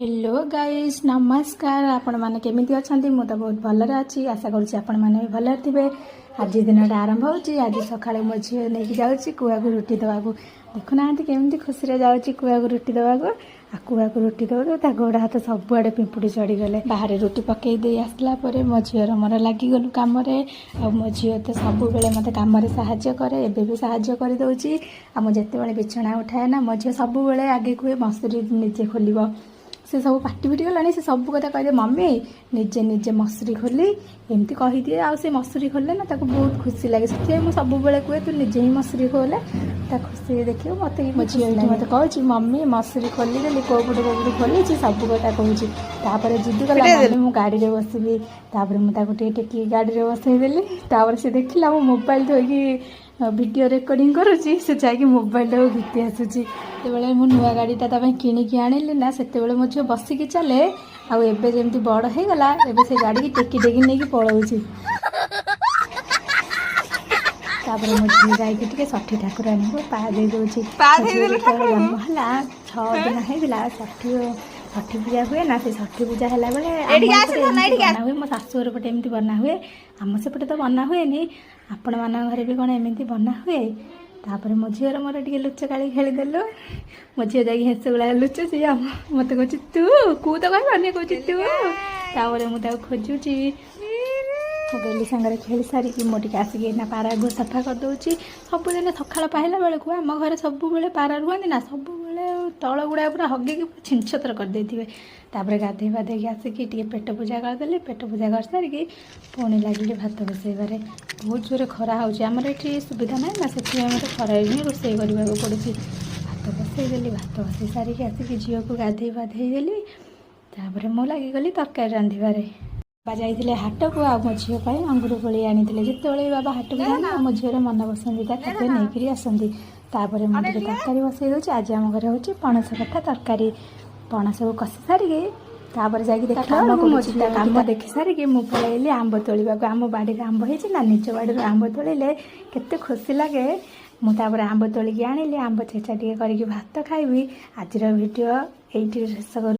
Hello guys नमस्कार आपण माने केमिति अछंती मु तो बहुत भलरे अछि आशा करूछि आपण माने भी भलरे थिबे। आज दिनटा आरंभ होछि। आज सकाळे मो झियो नेकी जाउछि कुआगु रोटी दबागु। देखु नांती केमिति खुशी रे जाउछि कुआगु रोटी दबागु। आ कुआगु रोटी दबागु ता गोड़ हाथ सब आडे पिंपुडी चढ़ी गले। बाहर रोटी पकई दे आसला परे मो झियोर मोर लागि गलु काम रे। आ मो झियो तो सब बेले मते काम रे सहाय्य करे एबे भी सहाय्य करि दउछि। आ मो जते बेले बिछଣା उठाए ना मो झियो सब बेले आगे कुए मसुरी निजे खोलिबो। से सब पाटी पिटी गलानी से सब कथा कह दे मम्मी निजे निजे मसुरी खोली एमती कही दिए। आ से मसुरी खोले ना ताको बहुत खुशी लगे से मु सब बेले कहे तू निजे ही मसुरी खोले ता खुशी देखियो मते मो झियो मते कहूची मम्मी मसुरी खोली देली कोपड़ खोली सब कथा कहूची। तापर जिद्द कला मम्मी मु गाड़ी रे बसबी तापर मु ताको टेकी गाड़ी रे बसई देली। तापर से देखिला मो मोबाइल धोइकी वीडियो रेकर्डिंग करुची से जाकि मोबाइल घीति आसूची। से मु नुआ गाड़ीटा किणिकी आनिली ना से मो झियो बसिकी चले आबे जमी बड़ हो गला एबे से गाड़ी की टेकी टेकी नहीं पलाऊची। तापर मो झियो जाइके टिके षठी ठाकुरानी को पा दे दोची। जन्म है 6 दिन होगा षठी पूजा हुए ना से षठी पूजा है बना हुए मो शाशुर पटे एमती बना हुए आम सेपटे तो बना हुए नहीं आपण मान घर भी कौन एमती बना हुए। तापर मो झियोर मोर टिके लुचकाली खेलीदेलु मो झियो जाकि हेस गुला लुचुची मत कहूँ तू कू तो कहनी कहूँ तू तापर मुझे खोजुची गेली सांगे खेली सारिकी मो टिके आसिक पारा गो सफा करदे। सबुदिन सकाल पाइला बेलू आम घर सब पारा रुहती ना सब तल गुड़ा पूरा हगेकी छिनछतर करदे। तापर गाधे बाधे आसिकी टिके पेट पूजा करदेली। पेट पूजा कर सारिकी पुणी लगिली भात बसैबारे। बहुत जोरे खरा होउची आमर एठी सुविधा ना ना से मत खरा ही रोषे करने को पड़ी। भात बसईदेली भात बसई सारिकी आसिकी झील को गाधे बाधे देली। तापर मु लगिगली तरकारी रांधिबारे। बाबा जाइए हाट को आ मो झील अंगूर कोली आनी जिते बाबा हाट को जाना मो झील मन पसंदीदा खाद्य नहीं आसती। तापर मुझे तरकारी बसई दूसरी। आज आम घर हूँ पणस कथा तरकारी पणस को कषि सारिकी तापर जाकि काम देखी सारिकी मु पलैली आंब तोड़ा। आम बाड़ी आंब हो ना निज बाड़ी आंब तोड़े केते खुशी लगे। मुझे आंब तोलिकी आनिली आंब छेचा टे करके भात खाइबी। आज वीडियो ये शेष कर।